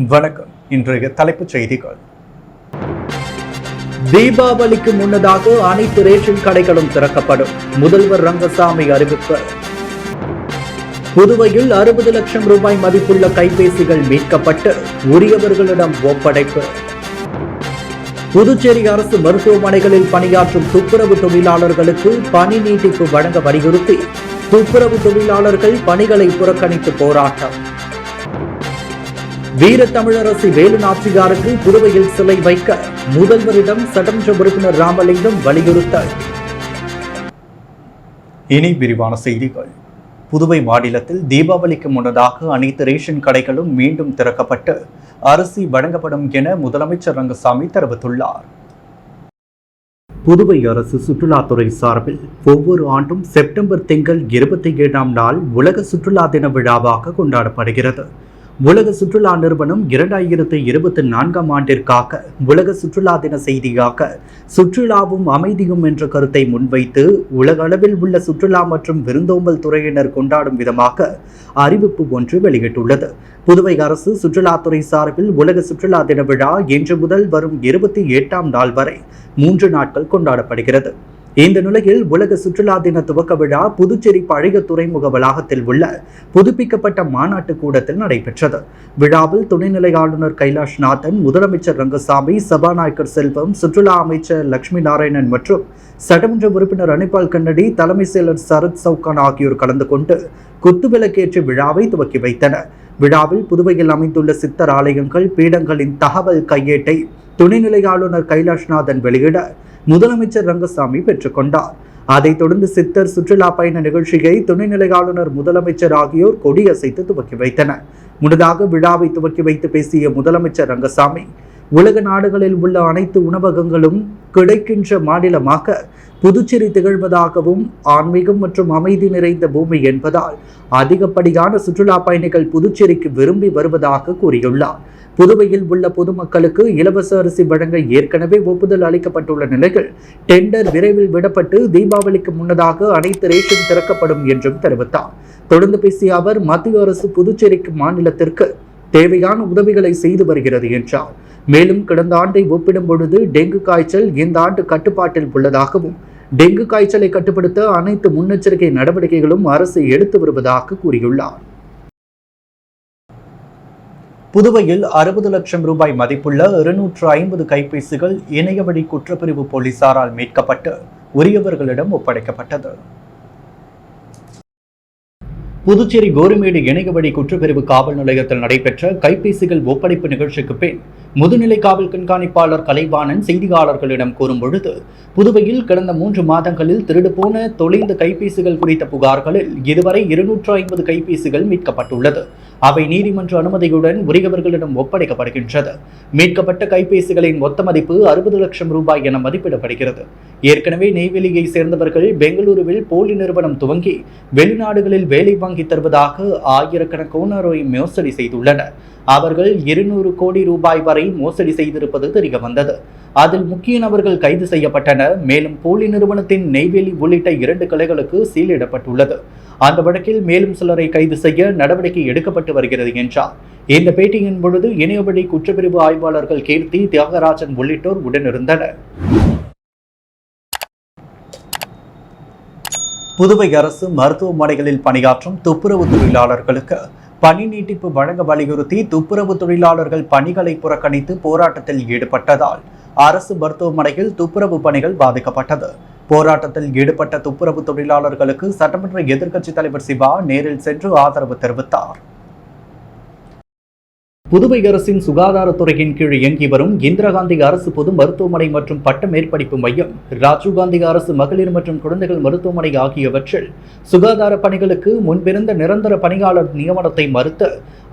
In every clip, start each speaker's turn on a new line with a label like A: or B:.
A: வணக்கம். இன்றைய தலைப்புச் செய்திகள்.
B: தீபாவளிக்கு முன்னதாக அனைத்து ரேஷன் கடைகளும் திறக்கப்படும், முதல்வர் ரங்கசாமி அறிவிப்பு. புதுவையில் 60 லட்சம் ரூபாய் மதிப்புள்ள கைபேசிகள் மீட்கப்பட்டு உரியவர்களிடம் ஒப்படைப்பு. புதுச்சேரி அரசு மருத்துவமனைகளில் பணியாற்றும் துப்புரவு தொழிலாளர்களுக்கு பணி நீட்டிப்பு வழங்க வலியுறுத்தி துப்புரவு தொழிலாளர்கள் பணிகளை புறக்கணித்து போராட்டம். வீர தமிழரசி வேலு நாச்சியாருக்கு புதுவையில் சிலை வைக்க முதல்வரிடம் சட்டமன்ற உறுப்பினர் ராமலிங்கம் வலியுறுத்தல்.
A: இனி விரிவான செய்திகள். புதுவை மாநிலத்தில் தீபாவளிக்கு முன்னதாக அனைத்து ரேஷன் கடைகளும் மீண்டும் திறக்கப்பட்டு அரிசி வழங்கப்படும் என முதலமைச்சர் ரங்கசாமி தெரிவித்துள்ளார்.
B: புதுவை அரசு சுற்றுலாத்துறை சார்பில் ஒவ்வொரு ஆண்டும் செப்டம்பர் திங்கள் 27ஆம் நாள் உலக சுற்றுலா தின விழாவாக கொண்டாடப்படுகிறது. உலக சுற்றுலா நிறுவனம் 2024ஆம் ஆண்டிற்காக உலக சுற்றுலா தின செய்தியாக சுற்றுலாவும் அமைதியும் என்ற கருத்தை முன்வைத்து உலக அளவில் உள்ள சுற்றுலா மற்றும் விருந்தோம்பல் துறையினர் கொண்டாடும் விதமாக அறிவிப்பு ஒன்று வெளியிட்டுள்ளது. புதுவை அரசு சுற்றுலாத்துறை சார்பில் உலக சுற்றுலா தின விழா இன்று முதல் வரும் 28ஆம் நாள் வரை 3 நாட்கள் கொண்டாடப்படுகிறது. இந்த நிலையில் உலக சுற்றுலா தின துவக்க விழா புதுச்சேரி பழைய துறைமுக வளாகத்தில் உள்ள புதுப்பிக்கப்பட்ட மாநாட்டு கூடத்தில் நடைபெற்றது. விழாவில் துணைநிலை ஆளுநர் கைலாஷ்நாதன், முதலமைச்சர் ரங்கசாமி, சபாநாயகர் செல்வம், சுற்றுலா அமைச்சர் லட்சுமி நாராயணன் மற்றும் சட்டமன்ற உறுப்பினர் அனிபால் கன்னடி, தலைமை செயலர் சரத் சவுகான் ஆகியோர் கலந்து கொண்டு குத்துவிளக்கேற்றி விழாவை துவக்கி வைத்தனர். விழாவில் புதுவையில் அமைந்துள்ள சித்தர் ஆலயங்கள், பீடங்களின் தகவல் கையேட்டை துணைநிலை ஆளுநர் கைலாஷ்நாதன் வெளியிட முதலமைச்சர் ரங்கசாமி பெற்றுக்கொண்டார். அதைத் தொடர்ந்து சித்தர் சுற்றுலா பயண நிகழ்ச்சியை துணைநிலை ஆளுநர், முதலமைச்சர் ஆகியோர் கொடியசைத்து துவக்கி வைத்தனர். முன்னதாக விழாவை துவக்கி வைத்து பேசிய முதலமைச்சர் ரங்கசாமி, உலக நாடுகளில் உள்ள அனைத்து உணவகங்களும் கிடைக்கின்ற மாநிலமாக புதுச்சேரி திகழ்வதாகவும், ஆன்மீகம் மற்றும் அமைதி நிறைந்த பூமி என்பதால் அதிகப்படியான சுற்றுலா பயணிகள் புதுச்சேரிக்கு விரும்பி வருவதாக கூறியுள்ளார். புதுவையில் உள்ள பொதுமக்களுக்கு இலவச அரிசி வழங்க ஏற்கனவே ஒப்புதல் அளிக்கப்பட்டுள்ள நிலையில் டெண்டர் விரைவில் விடப்பட்டு தீபாவளிக்கு முன்னதாக அனைத்து ரேஷன் திறக்கப்படும் என்றும் தெரிவித்தார். தொடர்ந்து பேசிய அவர், மத்திய அரசு புதுச்சேரிக்கு மாநிலத்திற்கு தேவையான உதவிகளை செய்து வருகிறது என்றார். மேலும் கடந்த ஆண்டை ஒப்பிடும் பொழுது டெங்கு காய்ச்சல் இந்த ஆண்டு கட்டுப்பாட்டில் உள்ளதாகவும், டெங்கு காய்ச்சலை கட்டுப்படுத்த அனைத்து முன்னெச்சரிக்கை நடவடிக்கைகளும் அரசு எடுத்து வருவதாக கூறியுள்ளார்.
A: புதுவையில் 60 லட்சம் ரூபாய் மதிப்புள்ள 250 கைபேசிகள் இணையவழி குற்றப்பிரிவு போலீசாரால் மீட்கப்பட்டு உரியவர்களிடம் ஒப்படைக்கப்பட்டது. புதுச்சேரி கோரிமேடு இணையவழி குற்றப்பிரிவு காவல் நிலையத்தில் நடைபெற்ற கைபேசிகள் ஒப்படைப்பு நிகழ்ச்சிக்கு பின் முதுநிலை காவல் கண்காணிப்பாளர் கலைவாணன் செய்தியாளர்களிடம் கூறும் பொழுது, புதுவையில் கடந்த 3 மாதங்களில் திருடு போன தொலைந்த கைபேசிகள் குறித்த புகார்களில் இதுவரை 250 கைபேசிகள் மீட்கப்பட்டுள்ளது. அவை நீதிமன்ற அனுமதியுடன் உரியவர்களிடம் ஒப்படைக்கப்படுகின்றது. மீட்கப்பட்ட கைபேசிகளின் மொத்த மதிப்பு 60 லட்சம் ரூபாய் என மதிப்பிடப்படுகிறது. ஏற்கனவே நெய்வேலியை சேர்ந்தவர்கள் பெங்களூருவில் போலி நிறுவனம் துவங்கி வெளிநாடுகளில் வேலை வாங்கி தருவதாக ஆயிரக்கணக்கானோரை மோசடி செய்துள்ளனர். அவர்கள் 200 கோடி ரூபாய் வரை மோசடி செய்திருப்பது தெரிய வந்தது. அதில் முக்கிய நபர்கள் கைது செய்யப்பட்டனர். மேலும் போலி நிறுவனத்தின் நெய்வேலி உள்ளிட்ட 2 கிளைகளுக்கு சீலிடப்பட்டுள்ளது. அந்த வழக்கில் மேலும் சிலரை கைது செய்ய நடவடிக்கை எடுக்கப்பட்டு வருகிறது என்றார். இந்த பேட்டியின் பொழுது இணையவழி குற்றப்பிரிவு ஆய்வாளர்கள் கீர்த்தி, தியாகராஜன் உள்ளிட்டோர் உடனிருந்தனர். புதுவை அரசு மருத்துவமனைகளில் பணியாற்றும் துப்புரவு தொழிலாளர்களுக்கு பணி நீட்டிப்பு வழங்க வலியுறுத்தி துப்புரவு தொழிலாளர்கள் பணிகளை புறக்கணித்து போராட்டத்தில் ஈடுபட்டதால் அரசு மருத்துவமனையில் துப்புரவு பணிகள் பாதிக்கப்பட்டது. போராட்டத்தில் ஈடுபட்ட துப்புரவு தொழிலாளர்களுக்கு சட்டமன்ற எதிர்க்கட்சித் தலைவர் சிவா நேரில் சென்று ஆதரவு தெரிவித்தார். புதுவை அரசின் சுகாதாரத்துறையின் கீழ் இயங்கி வரும் இந்திரா காந்தி அரசு பொது மருத்துவமனை மற்றும் பட்ட மேற்படிப்பு மையம், ராஜீவ்காந்தி அரசு மகளிர் மற்றும் குழந்தைகள் மருத்துவமனை ஆகியவற்றில் சுகாதார பணிகளுக்கு முன்பிருந்த நிரந்தர பணியாளர் நியமனத்தை மறுத்து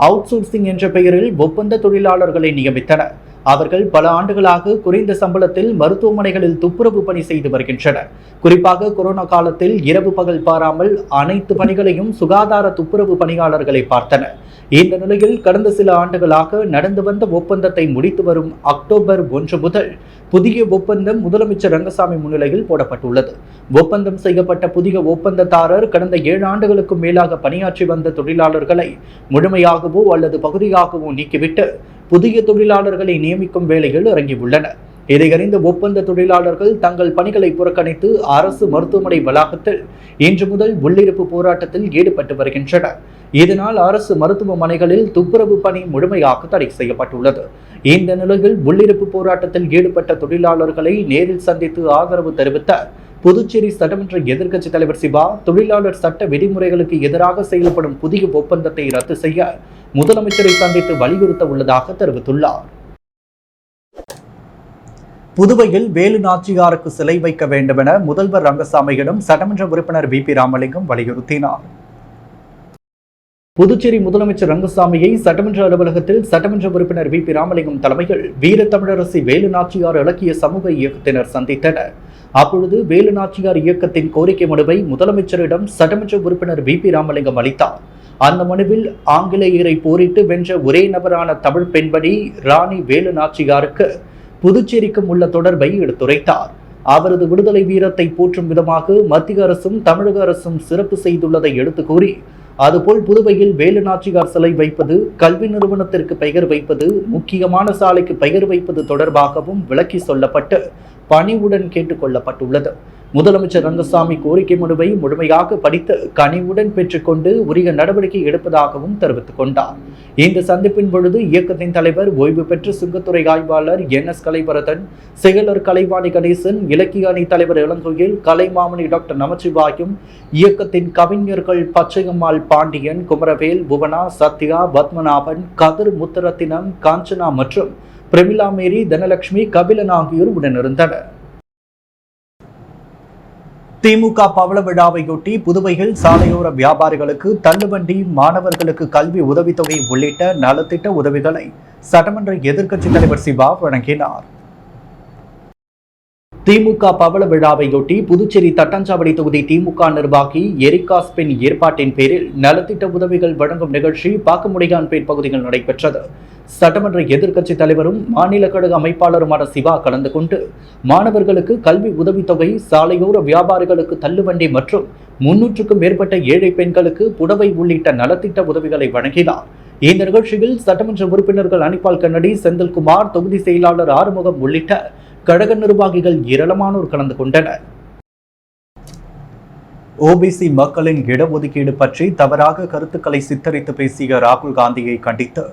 A: அவுட் சோர்சிங் என்ற பெயரில் ஒப்பந்த தொழிலாளர்களை நியமித்தனர். அவர்கள் பல ஆண்டுகளாக குறைந்த சம்பளத்தில் மருத்துவமனைகளில் துப்புரவு பணி செய்து வருகின்றனர். குறிப்பாக கொரோனா காலத்தில் இரவு பகல் பாராமல் அனைத்து பணிகளையும் சுகாதார துப்புரவு பணியாளர்களை பார்த்தனர். இந்த நிலையில் கடந்த சில ஆண்டுகளாக நடந்து வந்த ஒப்பந்தத்தை முடித்து வரும் அக்டோபர் 1 முதல் புதிய ஒப்பந்தம் முதலமைச்சர் ரங்கசாமி முன்னிலையில் போடப்பட்டுள்ளது. ஒப்பந்தம் செய்யப்பட்ட புதிய ஒப்பந்ததாரர் கடந்த 7 ஆண்டுகளுக்கும் மேலாக பணியாற்றி வந்த தொழிலாளர்களை முழுமையாகவோ அல்லது பகுதியாகவோ நீக்கிவிட்டு புதிய தொழிலாளர்களை நியமிக்கும் வேலையில் இறங்கியுள்ளனர். இதை அறிந்த ஒப்பந்த தொழிலாளர்கள் தங்கள் பணிகளை புறக்கணித்து அரசு மருத்துவமனை வளாகத்தில் இன்று முதல் உள்ளிருப்பு போராட்டத்தில் ஈடுபட்டு வருகின்றனர். இதனால் அரசு மருத்துவமனைகளில் துப்புரவு பணி முழுமையாக தடை செய்யப்பட்டுள்ளது. இந்த நிலையில் உள்ளிருப்பு போராட்டத்தில் ஈடுபட்ட தொழிலாளர்களை நேரில் சந்தித்து ஆதரவு தெரிவித்த புதுச்சேரி சட்டமன்ற எதிர்க்கட்சித் தலைவர் சிவா, தொழிலாளர் சட்ட விதிமுறைகளுக்கு எதிராக செயல்படும் புதிய ஒப்பந்தத்தை ரத்து செய்ய முதலமைச்சரை சந்தித்து வலியுறுத்த உள்ளதாக தெரிவித்துள்ளார். புதுவையில் வேலு நாச்சியாருக்கு சிலை வைக்க வேண்டும் என முதல்வர் ரங்கசாமியிடம் சட்டமன்ற உறுப்பினர் வி.பி. ராமலிங்கம் வலியுறுத்தினார். புதுச்சேரி முதலமைச்சர் ரங்கசாமியை சட்டமன்ற அலுவலகத்தில் சட்டமன்ற உறுப்பினர் வி.பி. ராமலிங்கம் தலைமையில் வீர தமிழரசி வேலு நாச்சியார் இலக்கிய சமூக இயக்கத்தினர் சந்தித்தனர். அப்பொழுது வேலு நாச்சியார் இயக்கத்தின் கோரிக்கை மனுவை முதலமைச்சரிடம் சட்டமன்ற உறுப்பினர் வி.பி. ராமலிங்கம் அளித்தார். அந்த மனுவில் ஆங்கிலேயரை போரிட்டு வென்ற ஒரே நபரான தமிழ் பெண்மணி ராணி வேலு நாச்சியாருக்கு புதுச்சேரிக்கும் உள்ள தொடர்பை எடுத்துரைத்தார். அவரது விடுதலை வீரத்தை போற்றும் விதமாக மத்திய அரசும் தமிழக அரசும் சிறப்பு செய்துள்ளதை எடுத்து கூறி, அதுபோல் புதுவையில் வேலு நாச்சியார் சிலை வைப்பது, கல்வி நிறுவனத்திற்கு பெயர் வைப்பது, முக்கியமான சாலைக்கு பெயர் வைப்பது தொடர்பாகவும் விளக்கி சொல்லப்பட்டு பணிவுடன் கேட்டுக் கொள்ளப்பட்டுள்ளது. முதலமைச்சர் ரங்கசாமி கோரிக்கை மனுவை முழுமையாக படித்து கனிவுடன் பெற்றுக்கொண்டு உரிய நடவடிக்கை எடுப்பதாகவும் தெரிவித்துக் கொண்டார். இந்த சந்திப்பின் பொழுது இயக்கத்தின் தலைவர், ஓய்வு பெற்ற சுங்கத்துறை ஆய்வாளர் என்.எஸ். கலைவரதன், செயலர் கலைவாணி கணேசன், இலக்கிய அணி தலைவர் இளங்கோயில், கலைமாமணி டாக்டர் நமச்சிவாயும், இயக்கத்தின் கவிஞர்கள் பச்சையம்மாள் பாண்டியன், குமரவேல், புவனா, சத்யா, பத்மநாபன், கதிர் முத்துரத்தினம், காஞ்சனா மற்றும் பிரமிளா மேரி, தனலட்சுமி, கபிலன் ஆகியோர் உடனிருந்தனர். திமுக பவள விழாவையொட்டி புதுவையில் சாலையோர வியாபாரிகளுக்கு தள்ளுவண்டி, மாணவர்களுக்கு கல்வி உதவித்தொகை உள்ளிட்ட நலத்திட்ட உதவிகளை சட்டமன்ற எதிர்க்கட்சித் தலைவர் சிவா வழங்கினார். திமுக பவள விழாவையொட்டி புதுச்சேரி தட்டாஞ்சாவடி தொகுதி திமுக நிர்வாகி எரிகாஸ்பின் ஏற்பாட்டின் பேரில் நலத்திட்ட உதவிகள் வழங்கும் நிகழ்ச்சி பாக்கமுடியான்பேட் பகுதியில் நடைபெற்றது. சட்டமன்ற எதிர்க்கட்சித் தலைவரும் மாநில கழக அமைப்பாளருமான சிவா கலந்து கொண்டு மாணவர்களுக்கு கல்வி உதவித்தொகை, சாலையோர வியாபாரிகளுக்கு தள்ளுவண்டி மற்றும் 300க்கும் மேற்பட்ட ஏழை பெண்களுக்கு புடவை உள்ளிட்ட நலத்திட்ட உதவிகளை வழங்கினார். இந்த நிகழ்ச்சியில் சட்டமன்ற உறுப்பினர்கள் அனிபால் கண்ணடி, செந்தில்குமார், தொகுதி செயலாளர் ஆறுமுகம் உள்ளிட்ட கழக நிர்வாகிகள் ஏராளமானோர் கலந்து கொண்டனர். ஓபிசி மக்களின் இடஒதுக்கீடு பற்றி தவறாக கருத்துக்களை சித்தரித்து பேசிய ராகுல் காந்தியை கண்டித்து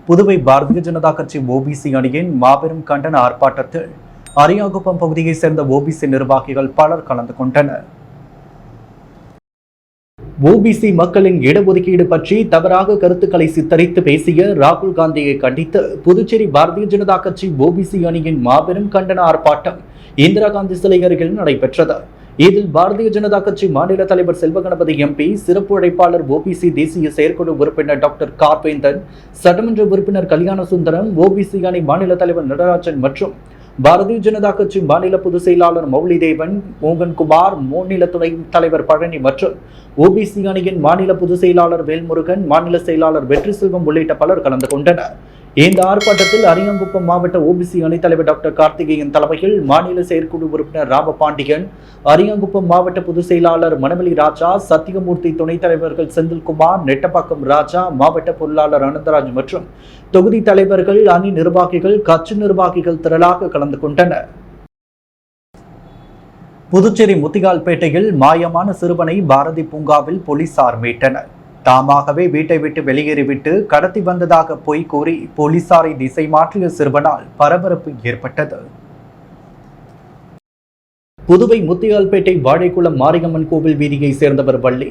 A: புதுவை பாரதிய ஜனதா கட்சி ஓபிசி அணியின் மாபெரும் கண்டன ஆர்ப்பாட்டத்தில் அரியாங்குப்பம் பகுதியைச் சேர்ந்த ஓபிசி நிர்வாகிகள் பலர் கலந்து கொண்டனர். ஓபிசி மக்களின் இடஒதுக்கீடு பற்றி தவறாக கருத்துக்களை சித்தரித்து பேசிய ராகுல் காந்தியை கண்டித்து புதுச்சேரி பாரதிய ஜனதா கட்சி ஓபிசி அணியின் மாபெரும் கண்டன ஆர்ப்பாட்டம் இந்திரா காந்தி சிலை அருகில் நடைபெற்றது. இதில் பாரதிய ஜனதா கட்சி மாநில தலைவர் செல்வகணபதி எம்பி, சிறப்பு அழைப்பாளர் ஓபிசி தேசிய செயற்குழு உறுப்பினர் டாக்டர் கார்வேந்தன், சட்டமன்ற உறுப்பினர் கல்யாண சுந்தரம், ஓபிசி அணி மாநில தலைவர் நடராஜன் மற்றும் பாரதிய ஜனதா கட்சி மாநில பொதுச் செயலாளர் மௌலிதேவன், மோகன்குமார், மாநில துணை தலைவர் பழனி மற்றும் ஓபிசி அணியின் மாநில பொதுச் செயலாளர் வேல்முருகன், மாநில செயலாளர் வெற்றி செல்வம் உள்ளிட்ட பலர் கலந்து கொண்டனர். இந்த ஆர்ப்பாட்டத்தில் அரியாங்குப்பம் மாவட்ட ஓபிசி அணித் தலைவர் டாக்டர் கார்த்திகேயன் தலைமையில் மாநில செயற்குழு உறுப்பினர் ராமபாண்டியன், அரியாங்குப்பம் மாவட்ட பொதுச் செயலாளர் மணவெளி ராஜா, சத்தியமூர்த்தி, துணைத் தலைவர்கள் செந்தில்குமார், நெட்டப்பாக்கம் ராஜா, மாவட்ட பொருளாளர் அனந்தராஜ் மற்றும் தொகுதி தலைவர்கள், அணி நிர்வாகிகள், கட்சி நிர்வாகிகள் திரளாக கலந்து கொண்டனர். புதுச்சேரி முத்தியால்பேட்டையில் மாயமான சிறுவனை பாரதி பூங்காவில் போலீசார் மீட்டனர். தாமாகவே வீட்டை விட்டு வெளியேறிவிட்டு கடத்தி வந்ததாக பொய் கூறி போலீசாரை திசை மாற்றிய சிறுவனால் பரபரப்பு ஏற்பட்டது. புதுவை முத்தியால்பேட்டை வாழைக்குளம் மாரியம்மன் கோவில் வீதியை சேர்ந்தவர் வள்ளி.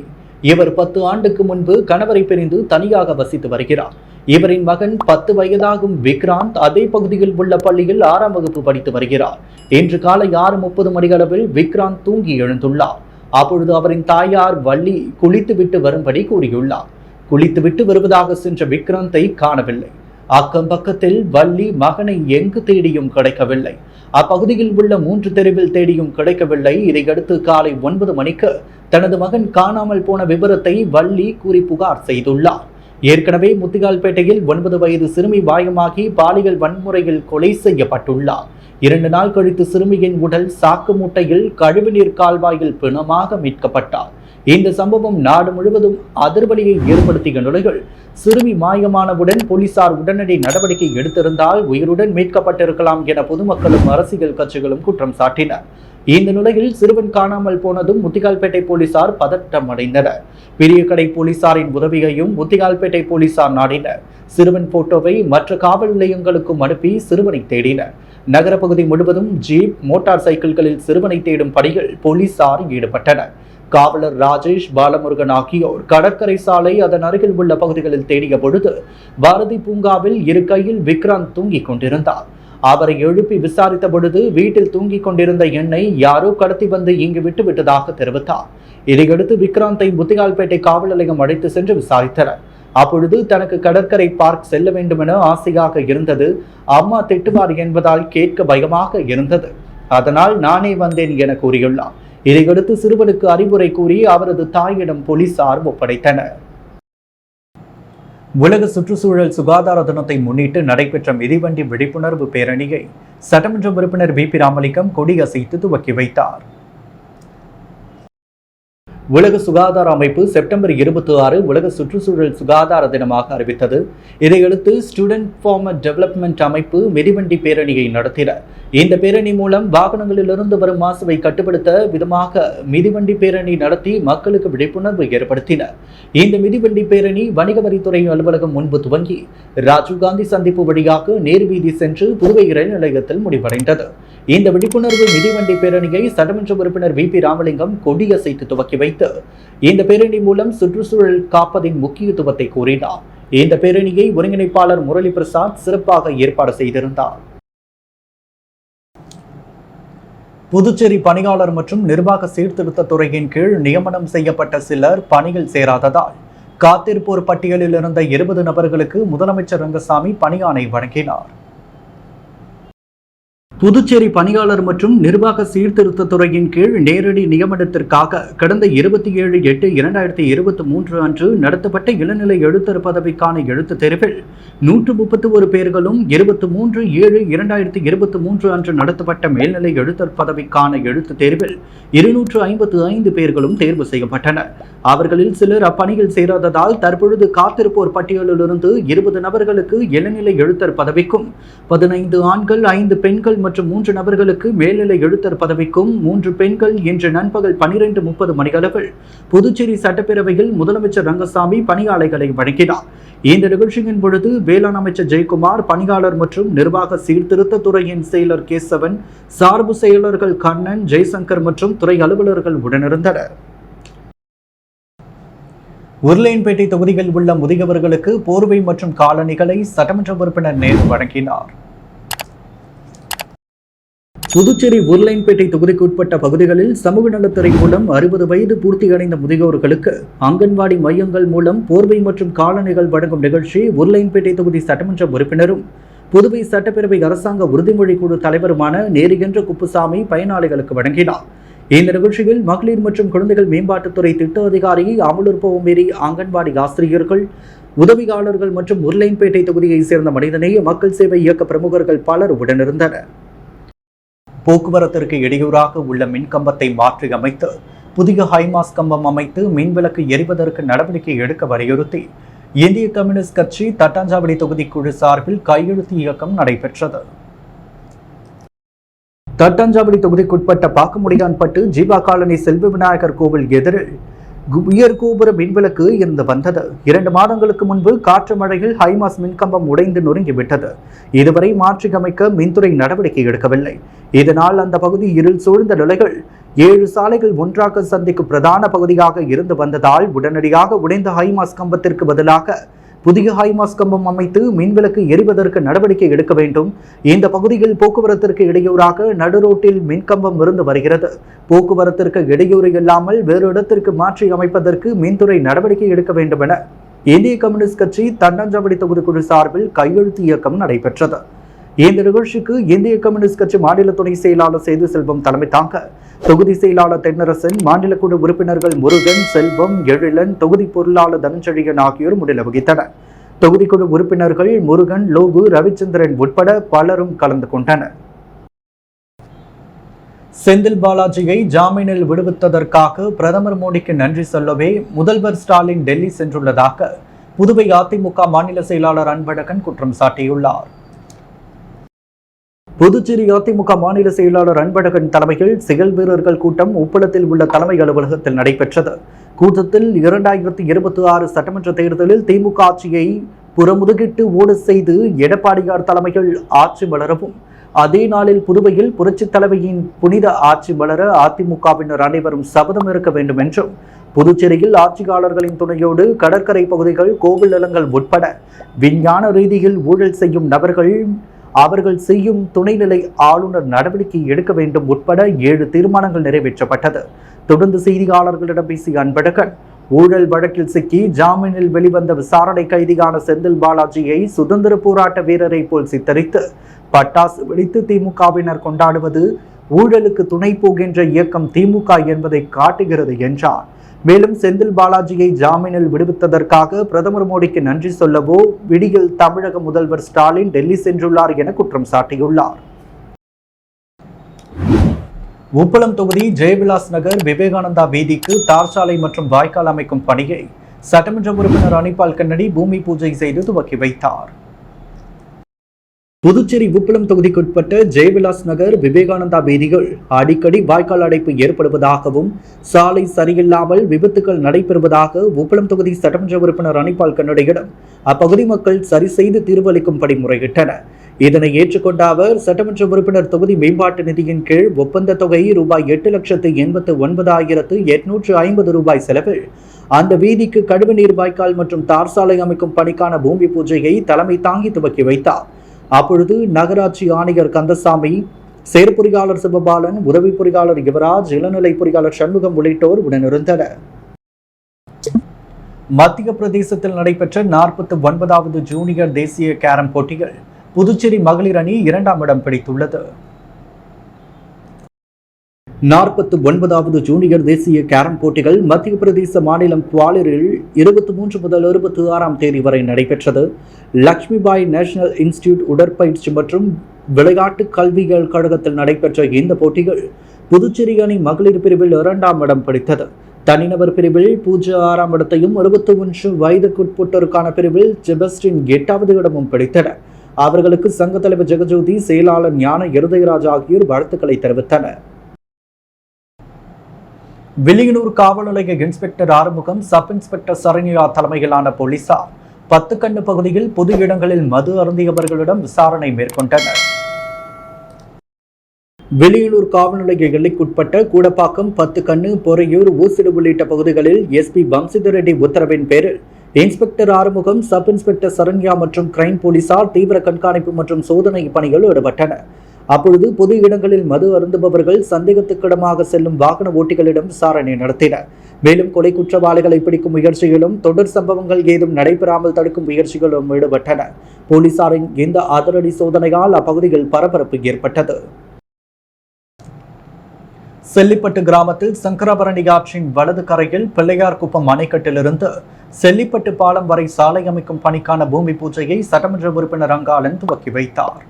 A: இவர் 10 ஆண்டுக்கு முன்பு கணவரை பிரிந்து தனியாக வசித்து வருகிறார். இவரின் மகன் 10 வயதாகும் விக்ராந்த் அதே பகுதியில் உள்ள பள்ளியில் 6ஆம் வகுப்பு படித்து வருகிறார். இன்று காலை 6:30 மணியளவில் விக்ராந்த் தூங்கி எழுந்துள்ளார். அப்பொழுது அவரின் தாயார் வள்ளி குளித்துவிட்டு வரும்படி கூறியுள்ளார். குளித்துவிட்டு வருவதாக சென்ற விக்ராந்தை காணவில்லை. அக்கம் பக்கத்தில் வள்ளி மகனை எங்கு தேடியும் கிடைக்கவில்லை. அப்பகுதியில் உள்ள 3 தெருவில் தேடியும் கிடைக்கவில்லை. இதையடுத்து காலை 9 மணிக்கு தனது மகன் காணாமல் போன விபரத்தை வள்ளி கூறி புகார் செய்துள்ளார். ஏற்கனவே முத்தியால்பேட்டையில் 9 வயது சிறுமி காயமாகி பாலியல் வன்முறையில் கொலை செய்யப்பட்டுள்ளார். 2 நாள் கழித்து சிறுமியின் உடல் சாக்கு மூட்டையில் கழிவுநீர் கால்வாயில் பிணமாக மீட்கப்பட்டார். இந்த சம்பவம் நாடு முழுவதும் அதிர்வலியை ஏற்படுத்திய நிலையில் சிறுமி மாயமானவுடன் போலீசார் உடனடி நடவடிக்கை எடுத்திருந்தால் உயிருடன் மீட்கப்பட்டிருக்கலாம் என பொதுமக்களும் அரசியல் கட்சிகளும் குற்றம் சாட்டினர். இந்த நிலையில் சிறுவன் காணாமல் போனதும் முத்தியால்பேட்டை போலீசார் பதட்டம் அடைந்தனர். பெரியகடை போலீசாரின் உதவியையும் முத்தியால்பேட்டை போலீசார் நாடினர். சிறுவன் போட்டோவை மற்ற காவல் நிலையங்களுக்கும் அனுப்பி சிறுவனை தேடினர். நகர பகுதி முழுவதும் ஜீப், மோட்டார் சைக்கிள்களில் சிறுவனை தேடும் பணியில் போலீசார் ஈடுபட்டனர். காவலர் ராஜேஷ், பாலமுருகன் ஆகியோர் கடற்கரை சாலை அதன் அருகில் உள்ள பகுதிகளில் தேடிய பொழுது பாரதி பூங்காவில் இரு கையில் விக்ராந்த் தூங்கிக் கொண்டிருந்தார். அவரை எழுப்பி விசாரித்த பொழுது வீட்டில் தூங்கிக் கொண்டிருந்த எண்ணை யாரோ கடத்தி வந்து இங்கு விட்டுவிட்டதாக தெரிவித்தார். இதையடுத்து விக்ராந்தை முத்தியால்பேட்டை காவல் நிலையம் அழைத்து சென்று விசாரித்தனர். அப்பொழுது தனக்கு கடற்கரை பார்க் செல்ல வேண்டும் என ஆசையாக இருந்தது. அம்மா திட்டுவார் என்பதால் கேட்க பயமாக இருந்தது. அதனால் நானே வந்தேன் என கூறியுள்ளார். இதையடுத்து சிறுவனுக்கு அறிவுரை கூறி அவரது தாயிடம் போலீசார் ஒப்படைத்தனர். உலக சுற்றுச்சூழல் சுகாதார தினத்தை முன்னிட்டு நடைபெற்ற மிதிவண்டி விழிப்புணர்வு பேரணியை சட்டமன்ற உறுப்பினர் வி.பி. ராமலிங்கம் கொடியசைத்து துவக்கி வைத்தார். உலக சுகாதார அமைப்பு செப்டம்பர் 26 உலக சுற்றுச்சூழல் சுகாதார தினமாக அறிவித்தது. இதையடுத்து ஸ்டூடெண்ட் ஃபார்மர் டெவலப்மெண்ட் அமைப்பு மிதிவண்டி பேரணியை நடத்தினர். இந்த பேரணி மூலம் வாகனங்களிலிருந்து வரும் மாசுவை கட்டுப்படுத்த விதமாக மிதிவண்டி பேரணி நடத்தி மக்களுக்கு விழிப்புணர்வு ஏற்படுத்தினர். இந்த மிதிவண்டி பேரணி வணிக வரித்துறை அலுவலகம் முன்பு துவங்கி ராஜீவ்காந்தி சந்திப்பு வழியாக நேர்வீதி சென்று புதுவை ரயில் நிலையத்தில் முடிவடைந்தது. இந்த விழிப்புணர்வு மிதிவண்டி பேரணியை சட்டமன்ற உறுப்பினர் வி.பி. ராமலிங்கம் கொடியசைத்து துவக்கி வைத்து இந்த பேரணி மூலம் சுற்றுச்சூழல் காப்பதின் முக்கியத்துவத்தை கூறினார். இந்த பேரணியை ஒருங்கிணைப்பாளர் முரளி பிரசாத் சிறப்பாக ஏற்பாடு செய்திருந்தார். புதுச்சேரி பணியாளர் மற்றும் நிர்வாக சீர்திருத்த துறையின் கீழ் நியமனம் செய்யப்பட்ட சிலர் பணியில் சேராததால் காத்திருப்போர் பட்டியலில் இருந்த 20 நபர்களுக்கு முதலமைச்சர் ரங்கசாமி பணியாணை வழங்கினார். புதுச்சேரி பணியாளர் மற்றும் நிர்வாக சீர்திருத்த துறையின் கீழ் நேரடி நியமனத்திற்காக கடந்த 27/8/2023 அன்று நடத்தப்பட்ட இளநிலை எழுத்தர் பதவிக்கான எழுத்துத் தேர்வில் 131 பேர்களும் 23/7/2023 அன்று நடத்தப்பட்ட மேல்நிலை எழுத்தர் பதவிக்கான எழுத்துத் தேர்வில் 255 பேர்களும் தேர்வு செய்யப்பட்டனர். அவர்களில் சிலர் அப்பணியில் சேராததால் தற்பொழுது காத்திருப்போர் பட்டியலிலிருந்து 20 நபர்களுக்கு இளநிலை எழுத்தர் பதவிக்கும் 15 ஆண்கள் 5 பெண்கள் மற்றும் 3 நபர்களுக்கு மேல்நிலை எழுத்தர் பதவிக்கும் 3 பெண்கள் இன்று நண்பகல் 12:30 மணியளவில் புதுச்சேரி சட்டப்பேரவையில் முதலமைச்சர் ரங்கசாமி பணியாளைகளை வழங்கினார். இந்த நிகழ்ச்சியின் பொழுது வேளாண் அமைச்சர் ஜெயக்குமார், பணியாளர் மற்றும் நிர்வாக சீர்திருத்த துறையின் செயலர் கேசவன், சார்பு செயலர்கள் கண்ணன், ஜெய்சங்கர் மற்றும் துறை அலுவலர்கள் உடனிருந்தனர். உருளையன்பேட்டை தொகுதியில் உள்ள முதியவர்களுக்கு போர்வை மற்றும் காலணிகளை சட்டமன்ற உறுப்பினர் நேரு வழங்கினார். புதுச்சேரி உருளையன்பேட்டை தொகுதிக்கு உட்பட்ட பகுதிகளில் சமூக நலத்துறை மூலம் 60 வயது பூர்த்தியடைந்த முதியோர்களுக்கு அங்கன்வாடி மையங்கள் மூலம் போர்வை மற்றும் காலணிகள் வழங்கும் நிகழ்ச்சி உருளையன்பேட்டை தொகுதி சட்டமன்ற உறுப்பினரும் புதுவை சட்டப்பேரவை அரசாங்க உறுதிமொழி குழு தலைவருமான நேருகின்ற குப்புசாமி பயனாளிகளுக்கு வழங்கினார். இந்த நிகழ்ச்சியில் மகளிர் மற்றும் குழந்தைகள் மேம்பாட்டுத்துறை திட்ட அதிகாரி, அமலுற்பவமேரி அங்கன்வாடி ஆசிரியர்கள், உதவியாளர்கள் மற்றும் உருளையன்பேட்டை தொகுதியை சேர்ந்த மனிதநேய மக்கள் சேவை இயக்க பிரமுகர்கள் பலர் உடனிருந்தனர். போக்குவரத்திற்கு இடையூறாக உள்ள மின்கம்பத்தை மாற்றி அமைத்து புதிய ஹைமாஸ் கம்பம் அமைத்து மின்விளக்கு எரிவதற்கு நடவடிக்கை எடுக்க வலியுறுத்தி இந்திய கம்யூனிஸ்ட் கட்சி தட்டாஞ்சாவடி தொகுதி குழு சார்பில் கையெழுத்து இயக்கம் நடைபெற்றது. தட்டாஞ்சாவடி தொகுதிக்குட்பட்ட பாக்கமுடியான்பட்டு ஜீவா காலனி செல்வ விநாயகர் கோவில் எதிரில் உயர் கோபுர மின்விளக்கு இருந்து வந்தது. 2 மாதங்களுக்கு முன்பு காற்று மழையில் ஹைமாஸ் மின்கம்பம் உடைந்து நொறுங்கிவிட்டது. இதுவரை மாற்றி அமைக்க மின்துறை நடவடிக்கை எடுக்கவில்லை. இதனால் அந்த பகுதி இருள் சூழ்ந்த நிலையில் 7 சாலைகள் ஒன்றாக சந்திக்கும் பிரதான பகுதியாக இருந்து வந்ததால் உடனடியாக உடைந்த ஹைமாஸ் கம்பத்திற்கு பதிலாக புதிய ஹைமாஸ் கம்பம் அமைத்து மின்விளக்கு எரிவதற்கு நடவடிக்கை எடுக்க வேண்டும். இந்த பகுதியில் போக்குவரத்திற்கு இடையூறாக நடுரோட்டில் மின்கம்பம் இருந்து வருகிறது. போக்குவரத்திற்கு இடையூறு இல்லாமல் வேறு இடத்திற்கு மாற்றி அமைப்பதற்கு மின்துறை நடவடிக்கை எடுக்க வேண்டும் என இந்திய கம்யூனிஸ்ட் கட்சி தட்டாஞ்சாவடி தொகுதி குழு சார்பில் கையெழுத்து இயக்கம் நடைபெற்றது. இந்த நிகழ்ச்சிக்கு இந்திய கம்யூனிஸ்ட் கட்சி மாநில துணை செயலாளர் சேது செல்வம் தலைமை தாங்க தொகுதி செயலாளர் தென்னரசன், மாநில குழு உறுப்பினர்கள் முருகன், செல்வம், எழிலன், தொகுதி பொருளாளர் தனஞ்செழியன் ஆகியோர் முன்னிலை வகித்தனர். தொகுதிக்குழு உறுப்பினர்கள் முருகன், லோகு, ரவிச்சந்திரன் உட்பட பலரும் கலந்து கொண்டனர். செந்தில் பாலாஜியை ஜாமீனில் விடுவித்ததற்காக பிரதமர் மோடிக்கு நன்றி சொல்லவே முதல்வர் ஸ்டாலின் டெல்லி சென்றுள்ளதாக புதுவை அதிமுக மாநில செயலாளர் அன்பழகன் குற்றம் சாட்டியுள்ளார். புதுச்சேரி அதிமுக மாநில செயலாளர் அன்பழகன் தலைமையில் செயல் வீரர்கள் கூட்டம் உப்பளத்தில் உள்ள தலைமை அலுவலகத்தில் நடைபெற்றது. கூட்டத்தில் 2026 சட்டமன்ற தேர்தலில் திமுக ஆட்சியை புறமுதுகிட்டு ஓட செய்து எடப்பாடியார் தலைமையில் ஆட்சி வளரவும், அதே நாளில் புதுவையில் புரட்சித் தலைவியின் புனித ஆட்சி வளர அதிமுகவினர் அனைவரும் சபதம் இருக்க வேண்டும் என்றும், புதுச்சேரியில் ஆட்சியாளர்களின் துணையோடு கடற்கரை பகுதிகள், கோவில் நிலங்கள் உட்பட விஞ்ஞான ரீதியில் ஊழல் செய்யும் நபர்கள் அவர்கள் செய்யும் துணைநிலை ஆளுநர் நடவடிக்கை எடுக்க வேண்டும் உட்பட 7 தீர்மானங்கள் நிறைவேற்றப்பட்டது. தொடர்ந்து செய்தியாளர்களிடம் பேசிய அன்பழகன், ஊழல் வழக்கில் சிக்கி ஜாமீனில் வெளிவந்த விசாரணை கைதியான செந்தில் பாலாஜியை சுதந்திர போராட்ட வீரரை போல் சித்தரித்து பட்டாசு வெடித்து திமுகவினர் கொண்டாடுவது ஊழலுக்கு துணை போகின்ற இயக்கம் திமுக என்பதை காட்டுகிறது என்றார். மேலும் செந்தில் பாலாஜியை ஜாமீனில் விடுவித்ததற்காக பிரதமர் மோடிக்கு நன்றி சொல்லவோ விடியில் தமிழக முதல்வர் ஸ்டாலின் டெல்லி சென்றுள்ளார் என குற்றம் சாட்டியுள்ளார். உப்பளம் தொகுதி ஜெயவிலாஸ் நகர் விவேகானந்தா வீதிக்கு தார் சாலை மற்றும் வாய்க்கால் அமைக்கும் பணியை சட்டமன்ற உறுப்பினர் அனிபால் கன்னடி பூமி பூஜை செய்து துவக்கி வைத்தார். புதுச்சேரி உப்பளம் தொகுதிக்குட்பட்ட ஜெயவிலாஸ் நகர் விவேகானந்தா வீதிகள் அடிக்கடி வாய்க்கால் அடைப்பு ஏற்படுவதாகவும், சாலை சரியில்லாமல் விபத்துகள் நடைபெறுவதாக உப்பளம் தொகுதி சட்டமன்ற உறுப்பினர் அனிபால் கன்னடியிடம் அப்பகுதி மக்கள் சரி செய்து தீர்வளிக்கும்படி முறையிட்டனர். இதனை ஏற்றுக்கொண்ட அவர், சட்டமன்ற உறுப்பினர் தொகுதி மேம்பாட்டு நிதியின் கீழ் ஒப்பந்த தொகை ரூபாய் 8,89,850 செலவில் அந்த வீதிக்கு கழிவுநீர் வாய்க்கால் மற்றும் தார் சாலை அமைக்கும் பணிக்கான பூமி பூஜையை தலைமை தாங்கி துவக்கி வைத்தார். அப்பொழுது நகராட்சி ஆணையர் கந்தசாமி, செயற்பொறியாளர் சிவபாலன், உதவி பொறியாளர் யுவராஜ், இளநிலை பொறியாளர் சண்முகம் உள்ளிட்டோர் உடனிருந்தனர். மத்திய பிரதேசத்தில் நடைபெற்ற 49வது ஜூனியர் தேசிய கேரம் போட்டிகள் புதுச்சேரி மகளிர் அணி 2ஆம் இடம் பிடித்துள்ளது. 49வது ஜூனியர் தேசிய கேரம் போட்டிகள் மத்திய பிரதேச மாநிலம் குவாலியரில் 23 முதல் 26ஆம் தேதி வரை நடைபெற்றது. லக்ஷ்மிபாய் நேஷனல் இன்ஸ்டிடியூட் உடற்பயிற்சி மற்றும் விளையாட்டு கல்விகள் கழகத்தில் நடைபெற்ற இந்த போட்டிகள் புதுச்சேரி அணி மகளிர் பிரிவில் 2ஆம் இடம் பிடித்தது. தனிநபர் பிரிவில் பூஜா 6ஆம் இடத்தையும், 21 வயதுக்குட்பட்டோருக்கான பிரிவில் ஜெபஸ்டின் 8வது இடமும் பிடித்தனர். அவர்களுக்கு சங்க தலைவர் ஜெகஜோதி, செயலாளர் ஞான இருதயராஜ் ஆகியோர் வாழ்த்துக்களை தெரிவித்தனர். வில்லியனூர் காவல் நிலைய inspector Arumugam, sub inspector Saranya தலைமையிலான போலீசார் 10 கண்ணு பகுதியில் பொது இடங்களில் மது அருந்தியவர்களிடம் விசாரணை மேற்கொண்டனர். வில்லியனூர் காவல் நிலைய எல்லைக்குட்பட்ட கூடப்பாக்கம், 10 கண்ணு, பொறையூர், ஊசிடு உள்ளிட்ட பகுதிகளில் SP வம்சிதர் ரெட்டி உத்தரவின் பேரில் inspector Arumugam, sub inspector Saranya மற்றும் கிரைம் போலீசார் தீவிர கண்காணிப்பு மற்றும் சோதனை பணிகள் ஈடுபட்டனர். அப்பொழுது பொது இடங்களில் மது அருந்துபவர்கள் சந்தேகத்துக்கிடமாக செல்லும் வாகன ஓட்டிகளிடம் விசாரணை நடத்தினர். மேலும் கொலை குற்றவாளிகளை பிடிக்கும் முயற்சியிலும் தொடர் சம்பவங்கள் ஏதும் நடைபெறாமல் தடுக்கும் முயற்சிகளும் ஈடுபட்டனர். போலீசாரின் இந்த அதிரடி சோதனையால் அப்பகுதியில் பரபரப்பு ஏற்பட்டது. செல்லிப்பட்டு கிராமத்தில் சங்கராபரணி ஆற்றின் வலது கரையில் பிள்ளையார் குப்பம் அணைக்கட்டிலிருந்து செல்லிப்பட்டு பாலம் வரை சாலை அமைக்கும் பணிக்கான பூமி பூஜையை சட்டமன்ற உறுப்பினர் அங்காளன் துவக்கி வைத்தார்.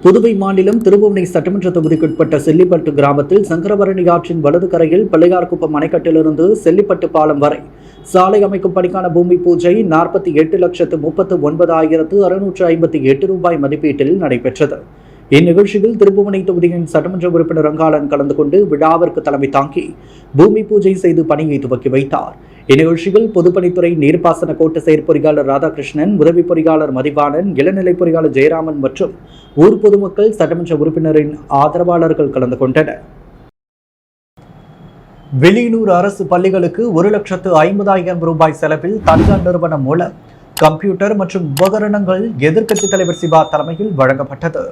A: புதுவை மாநிலம் திருபுவனை சட்டமன்ற தொகுதிக்குட்பட்ட செல்லிப்பட்டு கிராமத்தில் சங்கரபரணி ஆற்றின் வலது கரையில் பிள்ளையார்குப்பம் அணைக்கட்டிலிருந்து செல்லிப்பட்டு பாலம் வரை சாலை அமைக்கும் பணிக்கான பூமி பூஜை 48,39,658 ரூபாய் மதிப்பீட்டில் நடைபெற்றது. இந்நிகழ்ச்சியில் திருபுவனை தொகுதியின் சட்டமன்ற உறுப்பினர் அங்காளன் கலந்து கொண்டு விழாவிற்கு தலைமை தாங்கி பூமி பூஜை செய்து பணியை துவக்கி வைத்தார். இந்நிகழ்ச்சியில் பொதுப்பணித்துறை நீர்ப்பாசன கோட்ட செயற்பொறியாளர் ராதாகிருஷ்ணன், உதவி பொறியாளர் மதிவாணன், இளநிலை பொறியாளர் ஜெயராமன் மற்றும் ஊர் பொதுமக்கள், சட்டமன்ற உறுப்பினரின் ஆதரவாளர்கள் கலந்து கொண்டனர். வில்லியனூர் அரசு பள்ளிகளுக்கு 1,50,000 ரூபாய் செலவில் தனியார் நிறுவனம் மூலம் கம்ப்யூட்டர் மற்றும் உபகரணங்கள் எதிர்க்கட்சித் தலைவர் சிவா தலைமையில் வழங்கப்பட்டது.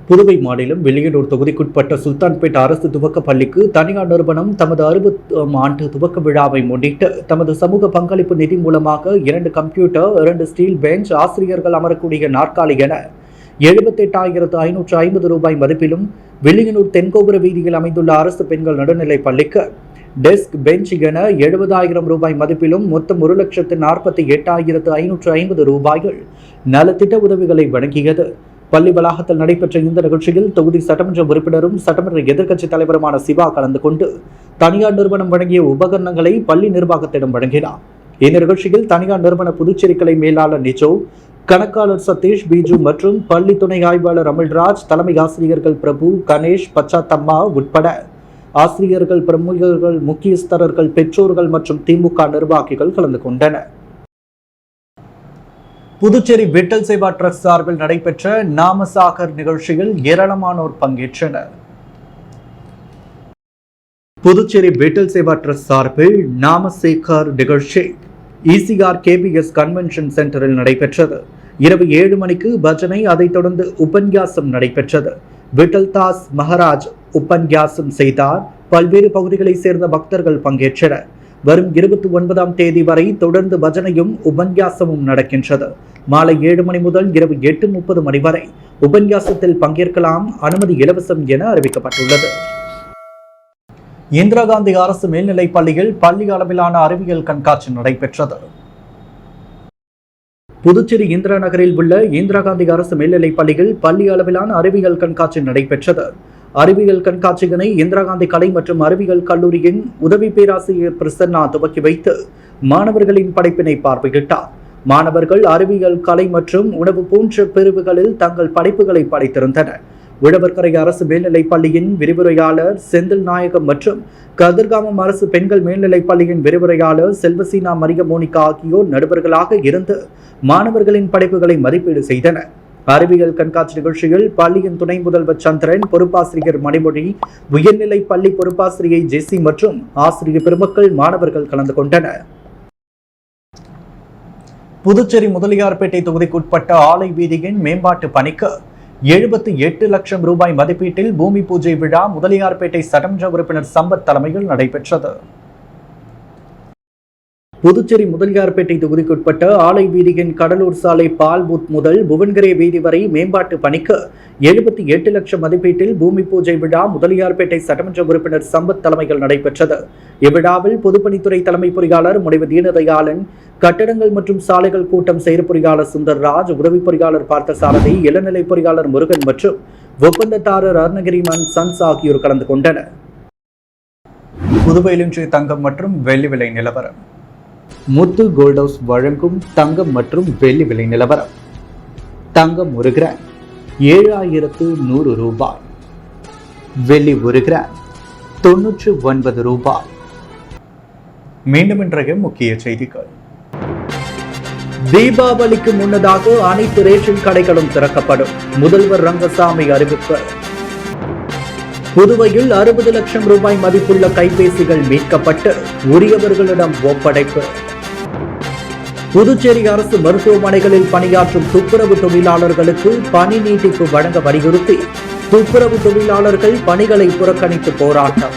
A: புதுவை மாநிலம் வில்லியனூர் தொகுதிக்குட்பட்ட சுல்தான்பேட் அரசு துவக்க பள்ளிக்கு தனியார் நிறுவனம் தமது 60ஆம் ஆண்டு துவக்க விழாவை முன்னிட்டு தமது சமூக பங்களிப்பு நிதி மூலமாக 2 கம்ப்யூட்டர், 2 ஸ்டீல் பெஞ்ச், ஆசிரியர்கள் அமரக்கூடிய நாற்காலி என 78,550 ரூபாய் மதிப்பிலும் வில்லியனூர் தென்கோபுர வீதியில் அமைந்துள்ள அரசு பெண்கள் நடுநிலைப் பள்ளிக்கு டெஸ்க், பெஞ்ச் என 70,000 ரூபாய் மதிப்பிலும் மொத்தம் 1,48,550 ரூபாய்கள் நலத்திட்ட உதவிகளை வழங்கியது.
B: பள்ளி வளாகத்தில் நடைபெற்ற இந்த நிகழ்ச்சியில் தொகுதி சட்டமன்ற உறுப்பினரும் சட்டமன்ற எதிர்க்கட்சித் தலைவருமான சிவா கலந்து கொண்டு தனியார் நிறுவனம் வழங்கிய உபகரணங்களை பள்ளி நிர்வாகத்திடம் வழங்கினார். இந்த நிகழ்ச்சியில் தனியார் நிறுவன புதுச்சேரி கிளை மேலாளர் நிஜோ, கணக்காளர் சதீஷ், பிஜு மற்றும் பள்ளி துணை ஆய்வாளர் அமல்ராஜ், தலைமை ஆசிரியர்கள் பிரபு, கணேஷ், பச்சாத்தம்மா உட்பட ஆசிரியர்கள், பிரமுகர்கள், முக்கியஸ்தரர்கள், பெற்றோர்கள் மற்றும் திமுக நிர்வாகிகள் கலந்து கொண்டனர். புதுச்சேரி விட்டல் சேவா ட்ரஸ்ட் சார்பில் நடைபெற்ற நாமசாகர் நிகழ்ச்சியில் ஏராளமானோர் பங்கேற்றனர். புதுச்சேரி விட்டல் சேவா ட்ரஸ்ட் சார்பில் நாமசேகர் நிகழ்ச்சி ECR KBS கன்வென்ஷன் சென்டரில் நடைபெற்றது. இரவு 7 மணிக்கு பஜனை, அதைத் தொடர்ந்து உபன்யாசம் நடைபெற்றது. விட்டல் தாஸ் மகாராஜ் உபன்யாசம் செய்தார். பல்வேறு பகுதிகளைச் சேர்ந்த பக்தர்கள் பங்கேற்றனர். வரும் 29ஆம் தேதி வரை தொடர்ந்து பஜனையும் உபன்யாசமும் நடக்கின்றது. மாலை 7 மணி முதல் இரவு 8:30 மணி வரை உபன்யாசத்தில் பங்கேற்கலாம். அனுமதி இலவசம் என அறிவிக்கப்பட்டுள்ளது. இந்திரா காந்தி அரசு மேல்நிலைப் பள்ளியில் பள்ளி அளவிலான அறிவியல் கண்காட்சி நடைபெற்றது. புதுச்சேரி இந்திரா நகரில் உள்ள இந்திரா காந்தி அரசு மேல்நிலைப் பள்ளியில் பள்ளி அளவிலான அறிவியல் கண்காட்சி நடைபெற்றது. அறிவியல் கண்காட்சியினை இந்திரா காந்தி கலை மற்றும் அறிவியல் கல்லூரியின் உதவி பேராசிரியர் பிரசன்னா துவக்கி வைத்து மாணவர்களின் படைப்பினை பார்வையிட்டார். மாணவர்கள் அறிவியல், கலை மற்றும் உணவு போன்ற பிரிவுகளில் தங்கள் படைப்புகளை படைத்திருந்தனர். உழவர்கரை அரசு மேல்நிலைப் பள்ளியின் விரிவுரையாளர் செந்தில் நாயகம் மற்றும் கதிர்காமம் அரசு பெண்கள் மேல்நிலைப் பள்ளியின் விரிவுரையாளர் செல்வசீனா மரிய மோனிகா ஆகியோர் நடுவர்களாக இருந்து மாணவர்களின் படைப்புகளை மதிப்பீடு செய்தனர். அறிவியல் கண்காட்சி நிகழ்ச்சியில் பள்ளியின் துணை முதல்வர் சந்திரன், பொறுப்பாசிரியர் மணிமொழி, உயர்நிலை பள்ளி பொறுப்பாசிரியை ஜெசி மற்றும் ஆசிரியர் பெருமக்கள், மாணவர்கள் கலந்து கொண்டனர். புதுச்சேரி முதலியார்பேட்டை தொகுதிக்குட்பட்ட ஆலை வீதியின் மேம்பாட்டு பணிக்கு 78 லட்சம் ரூபாய் மதிப்பீட்டில் பூமி பூஜை விழா முதலியார்பேட்டை சட்டமன்ற உறுப்பினர் சம்பத் தலைமையில் நடைபெற்றது. புதுச்சேரி முதலியார்பேட்டை தொகுதிக்குட்பட்ட ஆலை வீதியின் கடலூர் சாலை பால் பூத் முதல் புவன்கரே வீதி வரை மேம்பாட்டு பணிக்கு 78 லட்சம் மதிப்பீட்டில் பூமி பூஜை விழா முதலியார்பேட்டை சட்டமன்ற உறுப்பினர் சம்பத் தலைமையில் நடைபெற்றது. இவ்விழாவில் பொதுப்பணித்துறை தலைமை பொறியாளர் முனைவர் தீனதயாளன், கட்டடங்கள் மற்றும் சாலைகள் கூட்டம் செயற் பொறியாளர் சுந்தர்ராஜ், உதவி பொறியாளர் பார்த்தசாரதி, இளநிலை பொறியாளர் முருகன் மற்றும் ஒப்பந்ததாரர் அருணகிரிமன் சன்ஸ் ஆகியோர் கலந்து கொண்டனர். புதுவையில் இன்று தங்கம் மற்றும் வெள்ளி விலை நிலவரம். முத்து கோல்ட் ஹவுஸ் வழங்கும் தங்கம் மற்றும் வெள்ளி விலை நிலவரம். தங்கம் 1 கிராம் 7100 ரூபாய், வெள்ளி 1 கிராம் 99 ரூபாய். மீண்டும் இன்றைய முக்கிய செய்திகள். தீபாவளிக்கு முன்னதாக அனைத்து ரேஷன் கடைகளும் திறக்கப்படும், முதல்வர் ரங்கசாமி அறிவிப்பு. புதுவையில் 60 லட்சம் ரூபாய் மதிப்புள்ள கைபேசிகள் மீட்கப்பட்டு உரியவர்களிடம் ஒப்படைப்பு. புதுச்சேரி அரசு மருத்துவமனைகளில் பணியாற்றும் துப்புரவு தொழிலாளர்களுக்கு பணி நீட்டிப்பு வழங்க வலியுறுத்தி துப்புரவு தொழிலாளர்கள் பணிகளை புறக்கணித்து போராட்டம்.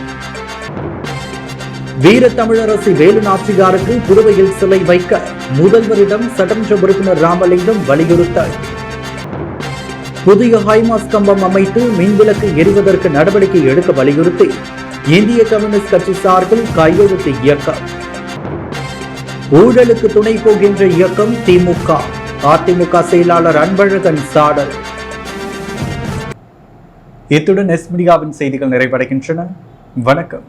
B: வீர தமிழரசி வேலு நாச்சியாருக்கு புதுவையில் சிலை வைக்க முதல்வரிடம் சட்டமன்ற உறுப்பினர் ராமலிங்கம் வலியுறுத்தல். புதிய ஹைமாஸ் கம்பம் அமைத்து மின்விளக்கு எரிவதற்கு நடவடிக்கை எடுக்க வலியுறுத்தி இந்திய கம்யூனிஸ்ட் கட்சி சார்பில் கையெழுத்து இயக்கம். ஊழலுக்கு துணை போகின்ற இயக்கம் திமுக, அதிமுக செயலாளர் அன்பழகன் சாடல். இத்துடன் எஸ் மீடியாவின் செய்திகள் நிறைவடைகின்றன. வணக்கம்.